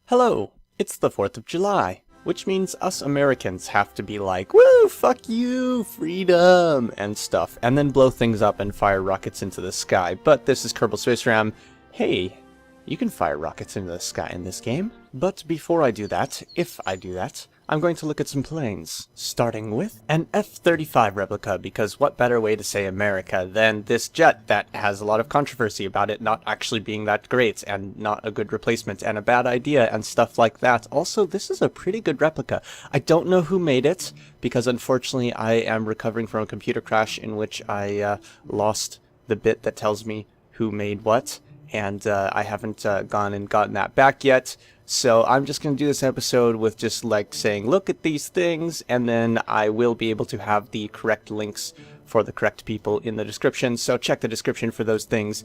Hello, it's the 4th of July, which means us Americans have to be like, woo, fuck you, freedom, and stuff, and then blow things up and fire rockets into the sky. But this is Kerbal Space Ram. Hey, you can fire rockets into the sky in this game. But before I do that, if I do that, I'm going to look at some planes, starting with an F35 Replica, because what better way to say America than this jet that has a lot of controversy about it not actually being that great, and not a good replacement, and a bad idea, and stuff like that. Also, this is a pretty good replica. I don't know who made it, because unfortunately I am recovering from a computer crash in which I lost the bit that tells me who made what, and I haven't gone and gotten that back yet. So I'm just going to do this episode with just like saying, look at these things, and then I will be able to have the correct links for the correct people in the description. So check the description for those things.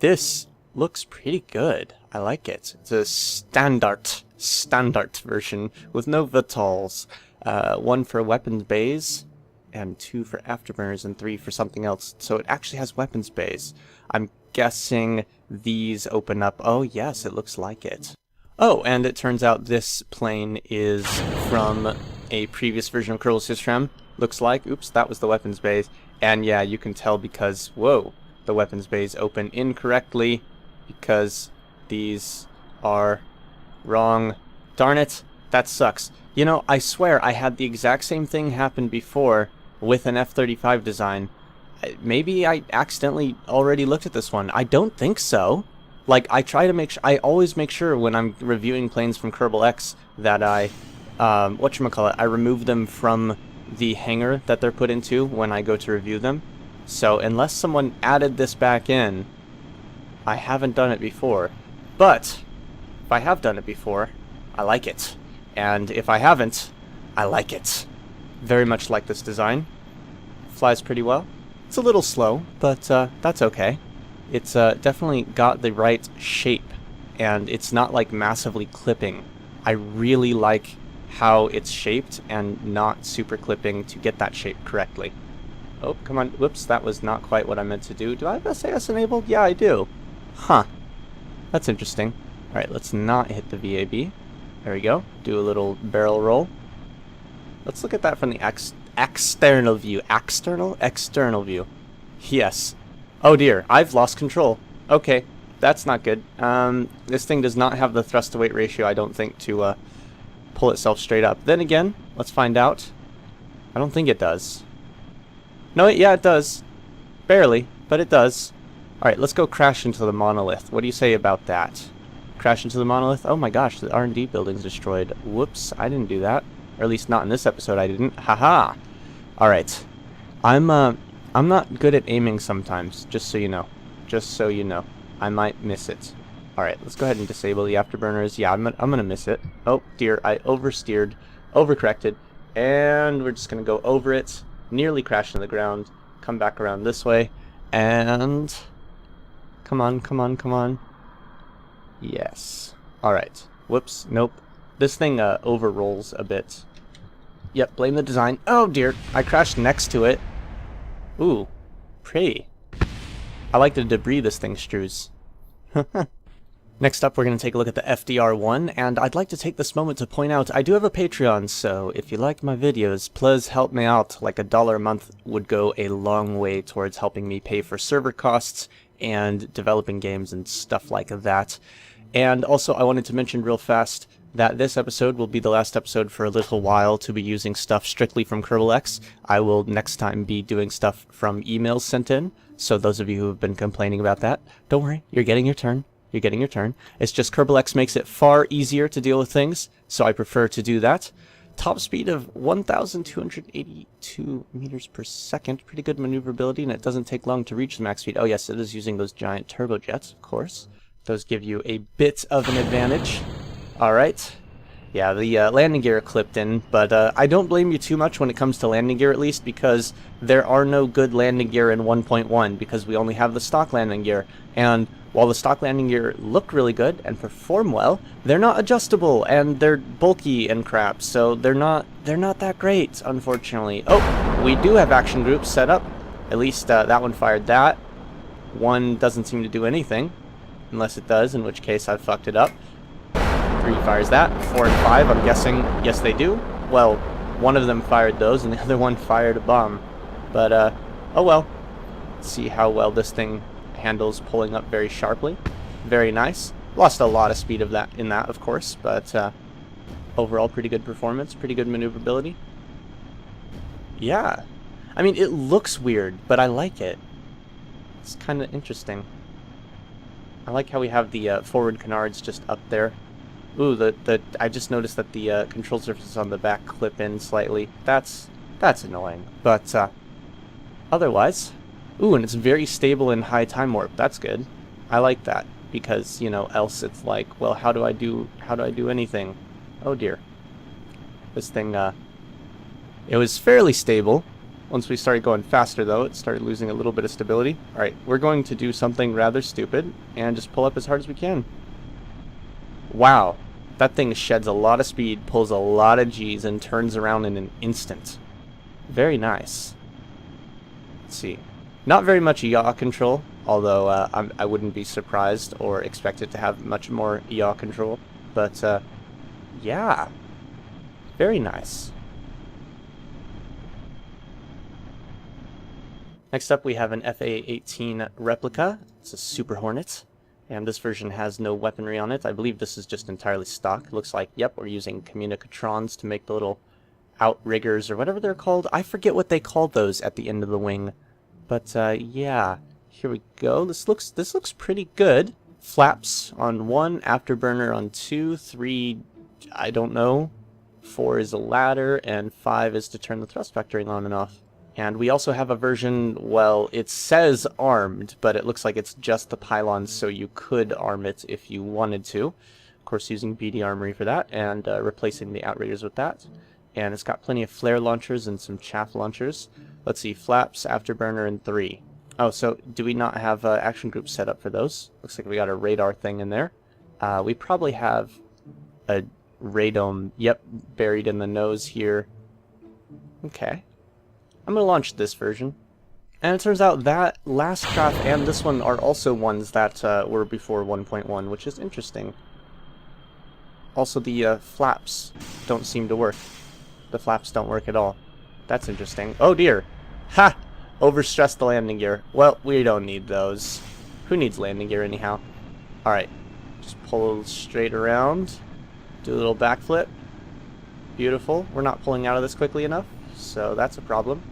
This looks pretty good. I like it. It's a standard version with no vitals. 1 for weapons bays, and 2 for afterburners, and 3 for something else. So it actually has weapons bays. I'm guessing these open up. Oh yes, it looks like it. Oh, and it turns out this plane is from a previous version of Kerbal Space Ram. Looks like, oops, that was the weapons bays. And yeah, you can tell because, whoa, the weapons bays open incorrectly because these are wrong. Darn it, that sucks. You know, I swear I had the exact same thing happen before with an F35 design. Maybe I accidentally already looked at this one. I don't think so. Like, I try to make sure, I always make sure when I'm reviewing planes from Kerbal X that I, I remove them from the hangar that they're put into when I go to review them. So, unless someone added this back in, I haven't done it before. But, if I have done it before, I like it. And if I haven't, I like it. Very much like this design. Flies pretty well. It's a little slow, but that's okay. It's definitely got the right shape, and it's not like massively clipping. I really like how it's shaped and not super clipping to get that shape correctly. Oh, come on. Whoops, that was not quite what I meant to do. Do I have SAS enabled? Yeah, I do. Huh. That's interesting. Alright, let's not hit the VAB. There we go. Do a little barrel roll. Let's look at that from the external view. External view. Yes. Oh dear, I've lost control. Okay, that's not good. This thing does not have the thrust to weight ratio, I don't think, to pull itself straight up. Then again, let's find out. I don't think it does. No, yeah, it does. Barely, but it does. Alright, let's go crash into the monolith. What do you say about that? Crash into the monolith? Oh my gosh, the R&D building's destroyed. Whoops, I didn't do that. Or at least not in this episode, I didn't. Haha! Alright. I'm not good at aiming sometimes, just so you know. Just so you know. I might miss it. Alright, let's go ahead and disable the afterburners. Yeah, I'm gonna miss it. Oh, dear, I oversteered. Overcorrected. And we're just gonna go over it. Nearly crash into the ground. Come back around this way. And... Come on, come on, come on. Yes. Alright. Whoops, nope. This thing over-rolls a bit. Yep, blame the design. Oh, dear, I crashed next to it. Ooh, pretty. I like the debris this thing strews. Next up, we're going to take a look at the FDR1, and I'd like to take this moment to point out I do have a Patreon, so if you like my videos, please help me out. Like $1 a month would go a long way towards helping me pay for server costs and developing games and stuff like that. And also, I wanted to mention real fast that this episode will be the last episode for a little while to be using stuff strictly from Kerbal X. I will next time be doing stuff from emails sent in, so those of you who have been complaining about that, don't worry, you're getting your turn. You're getting your turn. It's just Kerbal X makes it far easier to deal with things, so I prefer to do that. Top speed of 1,282 meters per second. Pretty good maneuverability, and it doesn't take long to reach the max speed. Oh yes, it is using those giant turbojets, of course. Those give you a bit of an advantage. Alright. Yeah, the landing gear clipped in, but I don't blame you too much when it comes to landing gear, at least, because there are no good landing gear in 1.1, because we only have the stock landing gear, and while the stock landing gear look really good and perform well, they're not adjustable, and they're bulky and crap, so they're not that great, unfortunately. Oh, we do have action groups set up. At least that one fired that. One doesn't seem to do anything, unless it does, in which case I fucked it up. 3 fires that. 4 and 5, I'm guessing, yes they do. Well, one of them fired those and the other one fired a bomb. But, oh well. Let's see how well this thing handles pulling up very sharply. Very nice. Lost a lot of speed of that in that, of course, but overall pretty good performance, pretty good maneuverability. Yeah. I mean, it looks weird, but I like it. It's kind of interesting. I like how we have the forward canards just up there. Ooh, I just noticed that the control surfaces on the back clip in slightly. That's annoying, but otherwise, ooh, and it's very stable in high time warp. That's good. I like that because, you know, else it's like, well, how do I do anything? Oh dear. This thing it was fairly stable. Once we started going faster, though, it started losing a little bit of stability. Alright, we're going to do something rather stupid and just pull up as hard as we can. Wow. That thing sheds a lot of speed, pulls a lot of G's, and turns around in an instant. Very nice. Let's see. Not very much yaw control, although I wouldn't be surprised or expect it to have much more yaw control. But, yeah. Very nice. Next up we have an F-18 Replica. It's a Super Hornet, and this version has no weaponry on it. I believe this is just entirely stock. It looks like, yep, we're using communicatrons to make the little outriggers or whatever they're called. I forget what they called those at the end of the wing. But yeah, here we go. This looks pretty good. Flaps on 1, afterburner on 2, 3, I don't know. 4 is a ladder, and 5 is to turn the thrust vectoring on and off. And we also have a version, well, it says armed, but it looks like it's just the pylons, so you could arm it if you wanted to. Of course, using BD Armory for that, and replacing the outriggers with that. And it's got plenty of flare launchers and some chaff launchers. Let's see, flaps, afterburner, and 3. Oh, so do we not have action groups set up for those? Looks like we got a radar thing in there. We probably have a radome, yep, buried in the nose here. Okay. I'm going to launch this version. And it turns out that last craft and this one are also ones that were before 1.1, which is interesting. Also, the flaps don't seem to work. The flaps don't work at all. That's interesting. Oh dear! Ha! Overstressed the landing gear. Well, we don't need those. Who needs landing gear anyhow? Alright. Just pull straight around. Do a little backflip. Beautiful. We're not pulling out of this quickly enough, so that's a problem.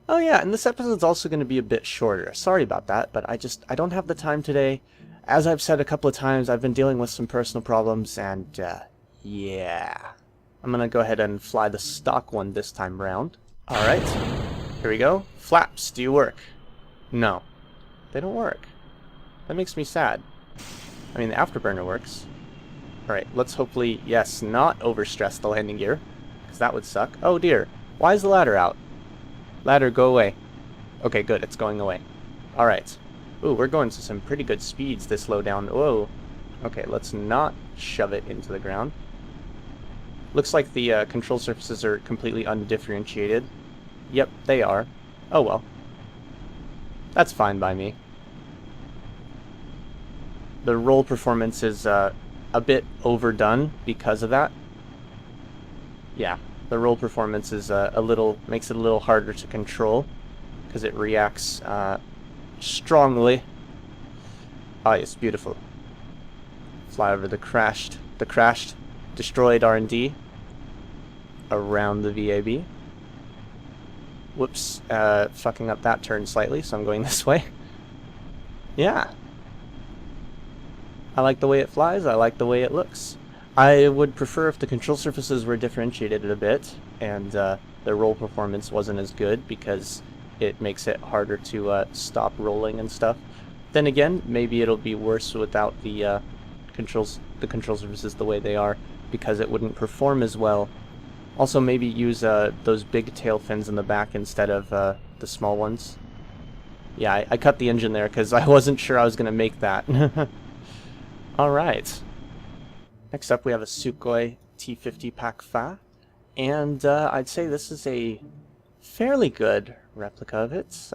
Oh yeah, and this episode's also going to be a bit shorter. Sorry about that, but I don't have the time today. As I've said a couple of times, I've been dealing with some personal problems, and yeah. I'm going to go ahead and fly the stock one this time round. Alright, here we go. Flaps, do you work? No, they don't work. That makes me sad. I mean, the afterburner works. Alright, let's hopefully, yes, not overstress the landing gear, because that would suck. Oh dear, why is the ladder out? Ladder, go away. Okay, good, it's going away. Alright. Ooh, we're going to some pretty good speeds this low down. Whoa. Okay, let's not shove it into the ground. Looks like the control surfaces are completely undifferentiated. Yep, they are. Oh well. That's fine by me. The roll performance is a bit overdone because of that. Yeah, the roll performance is makes it a little harder to control because it reacts strongly. Ah, yes, beautiful. Fly over the crashed, destroyed R&D around the VAB. Whoops, fucking up that turn slightly, so I'm going this way. Yeah. I like the way it flies, I like the way it looks. I would prefer if the control surfaces were differentiated a bit, and the roll performance wasn't as good, because it makes it harder to stop rolling and stuff. Then again, maybe it'll be worse without the control surfaces the way they are, because it wouldn't perform as well. Also, maybe use those big tail fins in the back instead of the small ones. Yeah, I cut the engine there because I wasn't sure I was going to make that. Alright. Next up we have a Sukhoi T50 Pak Fa, and I'd say this is a fairly good replica of it.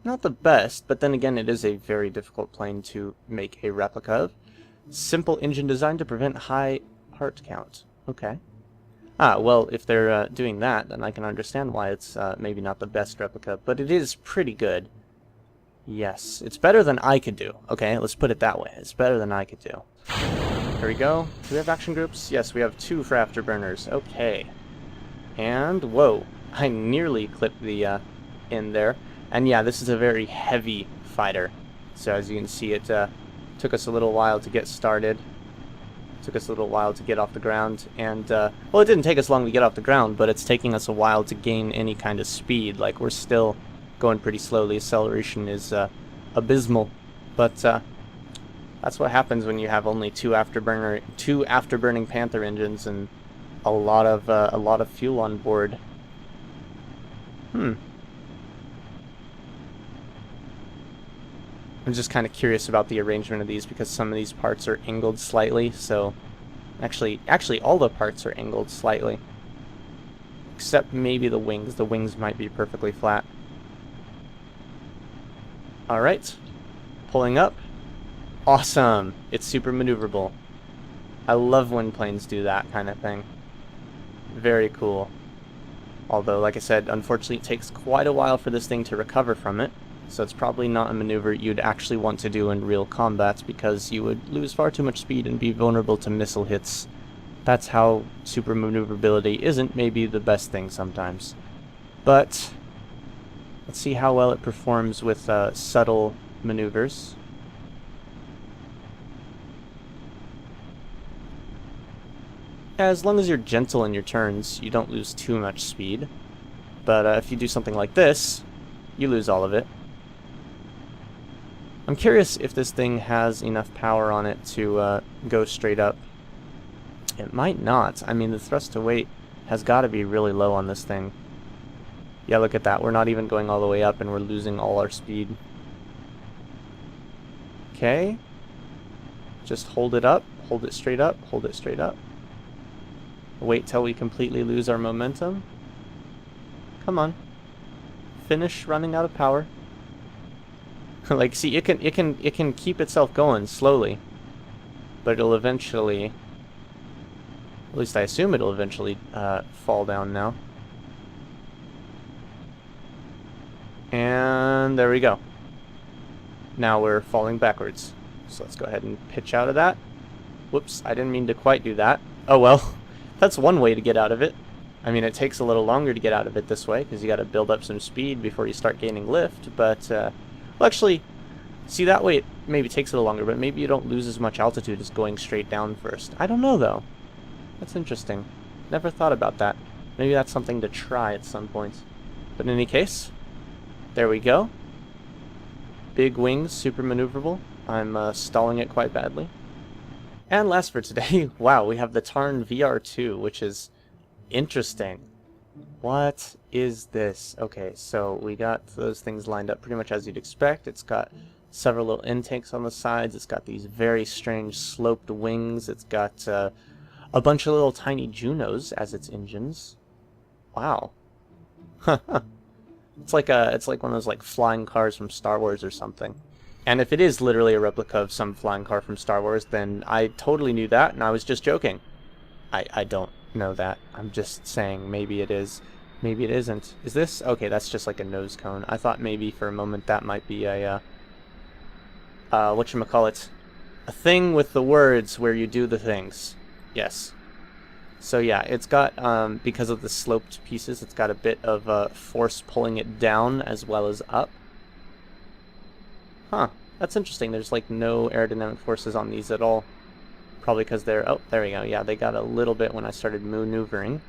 Not the best, but then again, it is a very difficult plane to make a replica of. Simple engine design to prevent high part count. Okay. Ah, well, if they're doing that, then I can understand why it's maybe not the best replica, but it is pretty good. Yes, it's better than I could do. Okay, let's put it that way. It's better than I could do. Here we go. Do we have action groups? Yes, we have 2 for afterburners. Okay. And, whoa, I nearly clipped the in there. And yeah, this is a very heavy fighter. So as you can see, it took us a little while to get started. Took us a little while to get off the ground. And, well, it didn't take us long to get off the ground, but it's taking us a while to gain any kind of speed. Like, we're still going pretty slowly. Acceleration is abysmal. But that's what happens when you have only two afterburning Panther engines and a lot of fuel on board. I'm just kind of curious about the arrangement of these because some of these parts are angled slightly. So actually all the parts are angled slightly, except maybe the wings. The wings might be perfectly flat. All right, pulling up. Awesome! It's super maneuverable. I love when planes do that kind of thing. Very cool. Although, like I said, unfortunately it takes quite a while for this thing to recover from it, so it's probably not a maneuver you'd actually want to do in real combat because you would lose far too much speed and be vulnerable to missile hits. That's how super maneuverability isn't maybe the best thing sometimes. But let's see how well it performs with subtle maneuvers. As long as you're gentle in your turns, you don't lose too much speed. But if you do something like this, you lose all of it. I'm curious if this thing has enough power on it to go straight up. It might not. I mean, the thrust to weight has got to be really low on this thing. Yeah, look at that. We're not even going all the way up and we're losing all our speed. Okay. Just hold it up. Hold it straight up. Hold it straight up. Wait till we completely lose our momentum. Come on. Finish running out of power. Like, see, it can keep itself going slowly, but it'll eventually, at least I assume it'll eventually fall down now. And there we go. Now we're falling backwards. So let's go ahead and pitch out of that. Whoops, I didn't mean to quite do that. Oh well. That's one way to get out of it. I mean, it takes a little longer to get out of it this way, because you got to build up some speed before you start gaining lift, but, well, actually, see, that way it maybe takes a little longer, but maybe you don't lose as much altitude as going straight down first. I don't know, though. That's interesting. Never thought about that. Maybe that's something to try at some point. But in any case, there we go. Big wings, super maneuverable. I'm stalling it quite badly. And last for today, wow, we have the Tarn VR2, which is interesting. What is this? Okay, so we got those things lined up pretty much as you'd expect. It's got several little intakes on the sides. It's got these very strange sloped wings. It's got a bunch of little tiny Junos as its engines. Wow. It's like one of those like flying cars from Star Wars or something. And if it is literally a replica of some flying car from Star Wars, then I totally knew that, and I was just joking. I don't know that. I'm just saying maybe it is. Maybe it isn't. Is this? Okay, that's just like a nose cone. I thought maybe for a moment that might be a, whatchamacallit, a thing with the words where you do the things. Yes. So yeah, it's got, because of the sloped pieces, it's got a bit of force pulling it down as well as up. Huh, that's interesting. There's like no aerodynamic forces on these at all. Probably because they're, oh, there we go. Yeah, they got a little bit when I started maneuvering.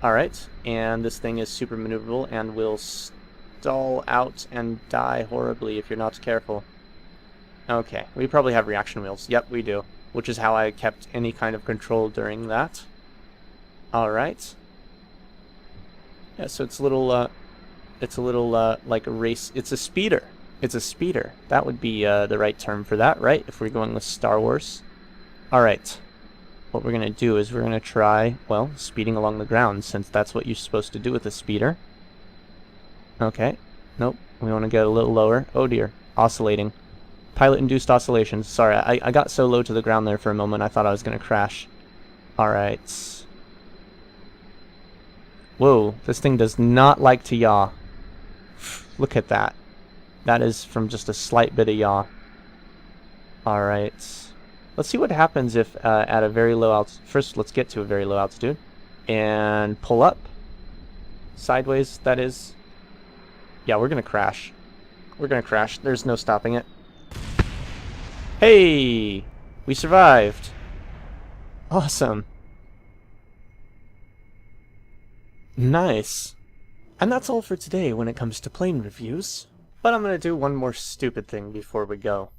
Alright, and this thing is super maneuverable and will stall out and die horribly if you're not careful. Okay, we probably have reaction wheels. Yep, we do. Which is how I kept any kind of control during that. Alright. Yeah, so it's a little, like a race. It's a speeder. It's a speeder. That would be the right term for that, right? If we're going with Star Wars. Alright. What we're going to do is we're going to try, well, speeding along the ground, since that's what you're supposed to do with a speeder. Okay. Nope. We want to get a little lower. Oh dear. Oscillating. Pilot-induced oscillations. Sorry, I got so low to the ground there for a moment I thought I was going to crash. Alright. Whoa, this thing does not like to yaw. Look at that. That is from just a slight bit of yaw. Alright. Let's see what happens if at a very low altitude. First, let's get to a very low altitude. And pull up. Sideways, that is. Yeah, we're going to crash. We're going to crash. There's no stopping it. Hey! We survived. Awesome. Nice. And that's all for today when it comes to plane reviews. But I'm going to do one more stupid thing before we go.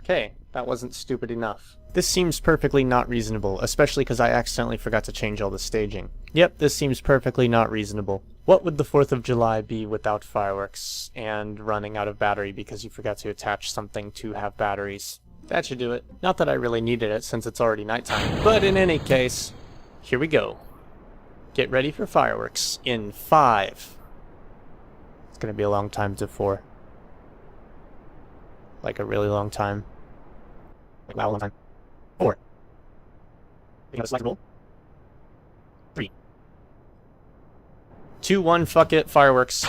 Okay, that wasn't stupid enough. This seems perfectly not reasonable, especially because I accidentally forgot to change all the staging. Yep, this seems perfectly not reasonable. What would the 4th of July be without fireworks and running out of battery because you forgot to attach something to have batteries? That should do it. Not that I really needed it since it's already nighttime. But in any case, here we go. Get ready for fireworks in 5. It's gonna be a long time to 4. Like a really long time. Like wow, a long time. 4. You got a select roll. 3. 2, 1, fuck it, fireworks.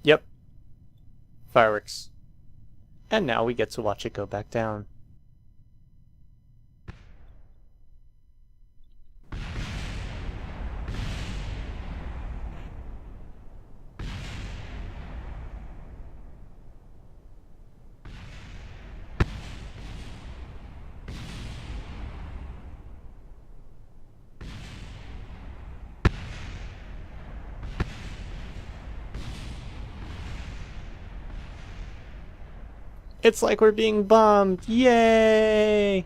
Yep. Fireworks. And now we get to watch it go back down. It's like we're being bombed. Yay!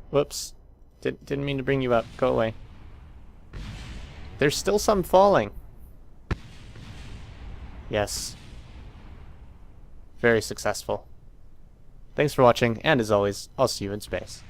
Whoops. Didn't mean to bring you up. Go away. There's still some falling. Yes. Very successful. Thanks for watching, and as always, I'll see you in space.